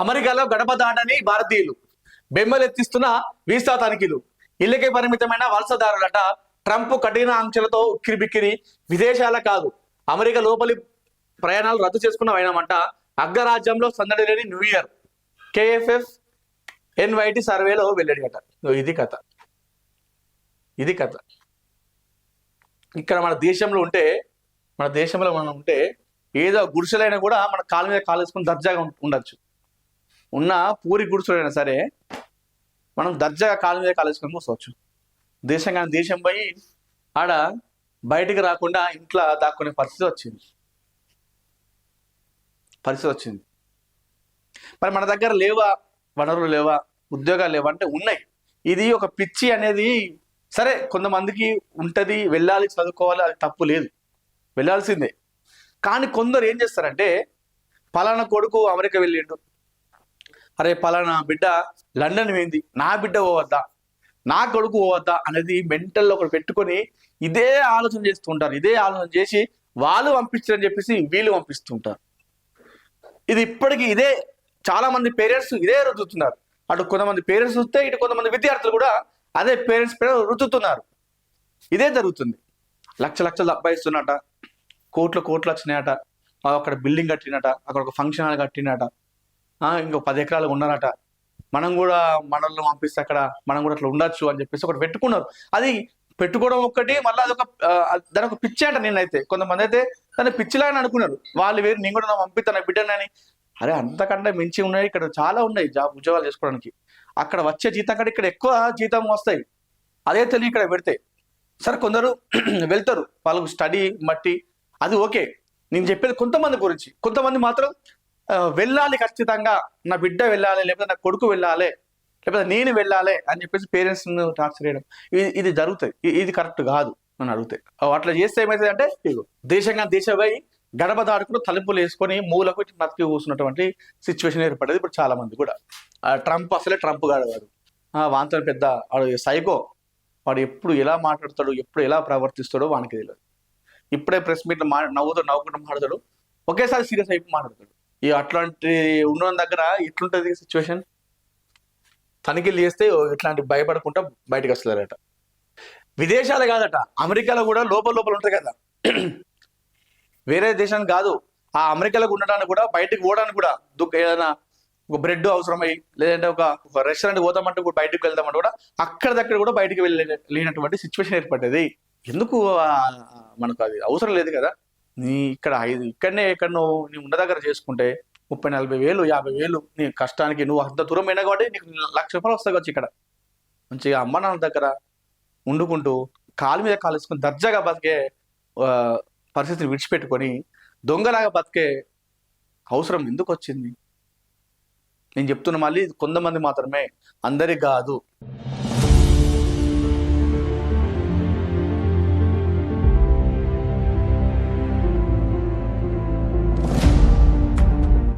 అమెరికాలో గడప దాటని భారతీయులు బెంబలెత్తిస్తున్న వీసా తనిఖీలు. ఇళ్లకే పరిమితమైన వలసదారులట. ట్రంప్ కఠిన ఆంక్షలతో ఉక్కిరిబిక్కిరి. విదేశాల కాదు అమెరికా లోపలి ప్రయాణాలు రద్దు చేసుకున్న వైనమంట. అగ్రరాజ్యంలో సందడి లేని న్యూ ఇయర్. కేఎఫ్ఎఫ్ ఎన్వైటి సర్వేలో వెల్లడి అట. ఇది కథ, ఇది కథ. ఇక్కడ మన దేశంలో మనం ఉంటే ఏదో గుడిసెలైనా కూడా మన కాలు మీద కాలు వేసుకుని దర్జాగా ఉండొచ్చు. ఉన్న పూరి గుడిసెలైనా సరే మనం దర్జాగా కాలు మీద కాలు వేసుకొని కూర్చోవచ్చు. దేశం కానీ దేశం పోయి ఆడ బయటికి రాకుండా ఇంట్లో దాక్కునే పరిస్థితి వచ్చింది. మరి మన దగ్గర లేవా వనరులు, లేవా ఉద్యోగాలు, లేవా అంటే ఉన్నాయి. ఇది ఒక పిచ్చి అనేది సరే కొంతమందికి ఉంటుంది, వెళ్ళాలి, చదువుకోవాలి, అది తప్పు లేదు, వెళ్ళాల్సిందే. కానీ కొందరు ఏం చేస్తారంటే పలానా కొడుకు అమెరికా వెళ్ళిండు, అరే పలానా బిడ్డ లండన్ పోయింది, నా బిడ్డ పోవద్దా, నా కొడుకు పోవద్దా అనేది మెంటల్లో ఒకటి పెట్టుకొని ఇదే ఆలోచన చేస్తుంటారు. ఇదే ఆలోచన చేసి వాళ్ళు పంపించారని చెప్పేసి వీళ్ళు పంపిస్తుంటారు. ఇది ఇప్పటికీ ఇదే చాలా మంది పేరెంట్స్ ఇదే రుద్దుతున్నారు. అటు కొంతమంది పేరెంట్స్ చూస్తే ఇటు కొంతమంది విద్యార్థులు కూడా అదే పేరెంట్స్ పైన రుద్దుతున్నారు. ఇదే జరుగుతుంది. లక్షలు సంపాదిస్తున్నట, కోట్లు వచ్చినాయట, అక్కడ బిల్డింగ్ కట్టినట, అక్కడ ఒక ఫంక్షన్ హాల్ కట్టినట, ఇంకో 10 ఎకరాలు ఉన్నారట, మనం కూడా మనల్ని పంపిస్తే అక్కడ మనం కూడా అట్లా ఉండొచ్చు అని చెప్పేసి ఒకటి పెట్టుకున్నారు. అది పెట్టుకోవడం ఒక్కటి, మళ్ళీ అదొక దాని ఒక పిచ్చి అంట. నేనైతే కొంతమంది అయితే దాన్ని పిచ్చిలాగా అనుకున్నారు. వాళ్ళు వేరు, నేను కూడా పంపిస్తాను బిడ్డనని. అరే అంతకంటే మించి ఉన్నాయి, ఇక్కడ చాలా ఉన్నాయి ఉద్యోగాలు చేసుకోవడానికి. అక్కడ వచ్చే జీతం కంటే ఇక్కడ ఎక్కువ జీతం వస్తాయి. అదే తెలియ ఇక్కడ పెడితే సరే కొందరు వెళ్తారు, వాళ్ళకు స్టడీ బట్టి అది ఓకే. నేను చెప్పేది కొంతమంది గురించి. కొంతమంది మాత్రం వెళ్ళాలి, ఖచ్చితంగా నా బిడ్డ వెళ్ళాలి, లేకపోతే నా కొడుకు వెళ్ళాలి, లేకపోతే నేను వెళ్ళాలి అని చెప్పేసి పేరెంట్స్ టార్చర్ చేయడం, ఇది జరుగుతాయి. ఇది కరెక్ట్ కాదు అని అడుగుతాయి. అట్లా చేస్తే ఏమవుతుంది అంటే దేశంగా దేశమై గడప దాటుకుని తలుపులు వేసుకొని మూలకు బతికి కూర్చున్నటువంటి సిచ్యువేషన్ ఏర్పడేది ఇప్పుడు చాలా మంది కూడా. ట్రంప్ అసలే ట్రంప్ గాడు వాడు, వాంతో పెద్ద సైకో. వాడు ఎప్పుడు ఎలా మాట్లాడతాడు, ఎప్పుడు ఎలా ప్రవర్తిస్తాడో వానికి తెలియదు. ఇప్పుడే ప్రెస్ మీట్లో నవ్వుకుంటూ మాట్లాడతాడు, ఒకేసారి సీరియస్ అయిపోయి మాట్లాడతాడు. అట్లాంటి ఉన్న దగ్గర ఎట్లుంటుంది సిచ్యువేషన్? తనిఖీలు చేస్తే ఇట్లాంటి భయపడకుండా బయటకు వస్తారట. విదేశాలు కాదట, అమెరికాలో కూడా లోపల ఉంటాయి కదా, వేరే దేశం కాదు. ఆ అమెరికాలో ఉండడానికి కూడా, బయటకు పోవడానికి కూడా, ఏదైనా ఒక బ్రెడ్ అవసరమై, లేదంటే ఒక రెస్టారెంట్కి పోతామంటే కూడా, బయటకు వెళ్దామంటే కూడా అక్కడిదక్కడ కూడా బయటకు లేనటువంటి సిచ్యువేషన్ ఏర్పడ్డది. ఎందుకు మనకు అది అవసరం లేదు కదా. నీ ఇక్కడనే ఎక్కడో నీ ఉన్న దగ్గర చేసుకుంటే 30-40 వేలు 50 వేలు నీ కష్టానికి, నువ్వు అంత దూరం అయినా కాబట్టి నీకు ₹1,00,000 వస్తాయి వచ్చి ఇక్కడ మంచిగా అమ్మ నాన్న దగ్గర వండుకుంటూ కాలు మీద కాలు వేసుకుని దర్జాగా బతికే పరిస్థితిని విడిచిపెట్టుకొని దొంగలాగా బతికే అవసరం ఎందుకు వచ్చింది? నేను చెప్తున్నా మళ్ళీ, కొంతమంది మాత్రమే, అందరికి కాదు.